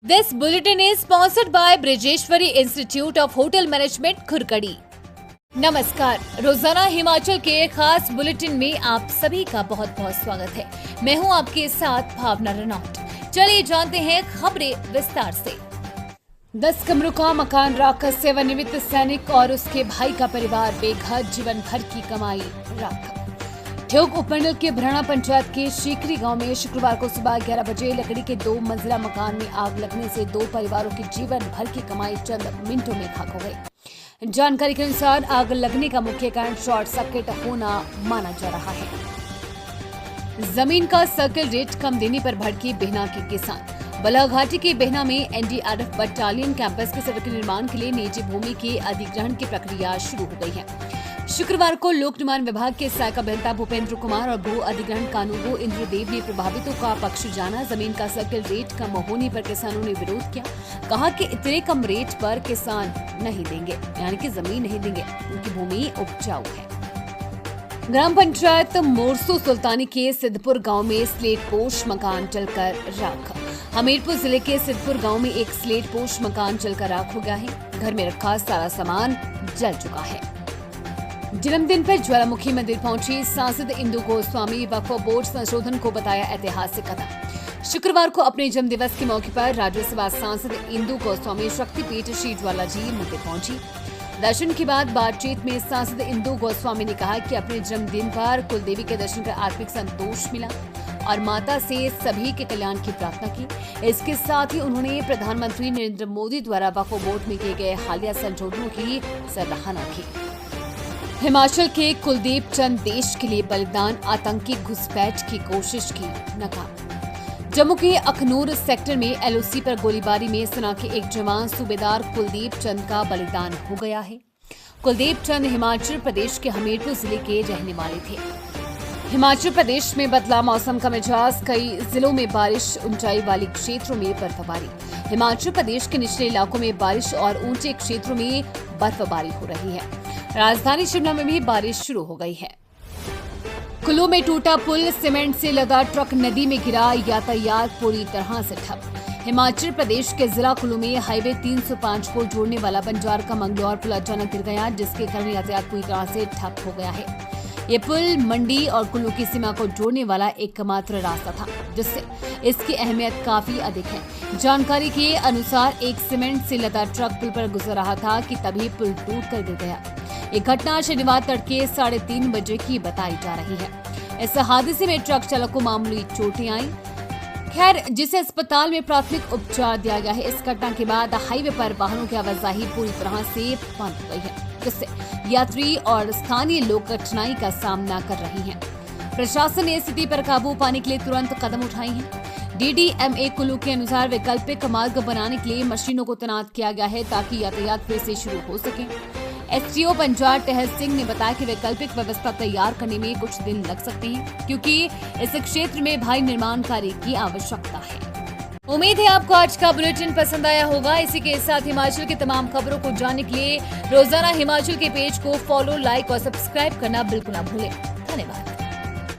This bulletin is sponsored by Brijeshwari institute of hotel management Khurkadi. नमस्कार, रोजाना हिमाचल के खास बुलेटिन में आप सभी का बहुत बहुत स्वागत है। मैं हूं आपके साथ भावना रनौट। चलिए जानते हैं खबरें विस्तार से। 10 कमरों का मकान राख, सेवानिवृत्त सैनिक और उसके भाई का परिवार बेघर, जीवन भर की कमाई राख। ठियोग उपमंडल के भराणा पंचायत के शीकरी गांव में शुक्रवार को सुबह 11 बजे लकड़ी के 2 मंजिला मकान में आग लगने से 2 परिवारों की जीवन भर की कमाई चंद मिनटों में खाक हो गई। जानकारी के अनुसार आग लगने का मुख्य कारण शॉर्ट सर्किट होना माना जा रहा है। जमीन का सर्कल रेट कम देने पर भड़के बेहना के किसान। बलाघाटी के बेहना में एनडीआरएफ बटालियन कैंपस के सड़क निर्माण के लिए निजी भूमि के अधिग्रहण की प्रक्रिया शुरू हो गई है। शुक्रवार को लोक निर्माण विभाग के सहायक अभियंता भूपेंद्र कुमार और भू अधिग्रहण कानूनगो इंद्रदेव ने प्रभावितों का पक्ष जाना। जमीन का सर्कल रेट कम होने पर किसानों ने विरोध किया। कहा कि इतने कम रेट पर किसान नहीं देंगे, यानी कि जमीन नहीं देंगे, उनकी भूमि उपजाऊ है। ग्राम पंचायत मोरसू सुल्तानी के सिद्धपुर गांव में स्लेट पोश मकान जलकर राख। हमीरपुर जिले के सिद्धपुर गांव में एक स्लेट पोश मकान जलकर राख हो गया है। घर में रखा सारा सामान जल चुका है। जन्मदिन पर ज्वालामुखी मंदिर पहुंची सांसद इंदु गोस्वामी। वक्फ बोर्ड संशोधन को बताया ऐतिहासिक कदम। शुक्रवार को अपने जन्मदिवस के मौके पर राज्यसभा सांसद इंदु गोस्वामी शक्तिपीठ श्री ज्वालाजी मंदिर पहुंची। दर्शन के बाद बातचीत में सांसद इंदु गोस्वामी ने कहा कि अपने जन्मदिन पर कुलदेवी के दर्शन कर आत्मिक संतोष मिला और माता से सभी के कल्याण की प्रार्थना की। इसके साथ ही उन्होंने प्रधानमंत्री नरेंद्र मोदी द्वारा वक्फ बोर्ड में किए गए हालिया संशोधनों की सराहना की। हिमाचल के कुलदीप चंद देश के लिए बलिदान, आतंकी घुसपैठ की कोशिश की नाकाम। जम्मू के अखनूर सेक्टर में एलओसी पर गोलीबारी में सेना के एक जवान सूबेदार कुलदीप चंद का बलिदान हो गया है। कुलदीप चंद हिमाचल प्रदेश के हमीरपुर जिले के रहने वाले थे। हिमाचल प्रदेश में बदला मौसम का मिजाज, कई जिलों में बारिश, ऊंचाई वाले क्षेत्रों में बर्फबारी। हिमाचल प्रदेश के निचले इलाकों में बारिश और ऊंचे क्षेत्रों में बर्फबारी हो रही है। राजधानी शिमला में भी बारिश शुरू हो गई है। कुल्लू में टूटा पुल, सीमेंट से लदा ट्रक नदी में गिरा, यातायात पूरी तरह से ठप। हिमाचल प्रदेश के जिला कुल्लू में हाईवे 305 को जोड़ने वाला बंजार का मंगलौर पुल अचानक गिर गया, जिसके कारण यातायात पूरी तरह से ठप हो गया है। ये पुल मंडी और कुल्लू की सीमा को जोड़ने वाला एकमात्र रास्ता था, जिससे इसकी अहमियत काफी अधिक है। जानकारी के अनुसार एक सीमेंट से लदा ट्रक पुल पर गुजर रहा था कि तभी पुल टूटकर गिर गया। ये घटना शनिवार तड़के 3:30 बजे की बताई जा रही है। इस हादसे में ट्रक चालक को मामूली चोटें आई, खैर जिसे अस्पताल में प्राथमिक उपचार दिया गया है। इस घटना के बाद हाईवे पर वाहनों की आवाजाही पूरी तरह से बंद हो गई है, जिससे यात्री और स्थानीय लोग कठिनाई का सामना कर रहे हैं। प्रशासन ने स्थिति पर काबू पाने के लिए तुरंत कदम उठाए हैं। डीडीएमए कुल्लू के अनुसार वैकल्पिक मार्ग बनाने के लिए मशीनों को तैनात किया गया है ताकि यातायात फिर से शुरू हो सके। एसडीओ पंजाब टहल सिंह ने बताया कि वैकल्पिक व्यवस्था तैयार करने में कुछ दिन लग सकते हैं, क्योंकि इस क्षेत्र में भारी निर्माण कार्य की आवश्यकता है। उम्मीद है आपको आज का बुलेटिन पसंद आया होगा। इसी के साथ हिमाचल की तमाम खबरों को जानने के लिए रोजाना हिमाचल के पेज को फॉलो, लाइक और सब्सक्राइब करना बिल्कुल न भूलें। धन्यवाद।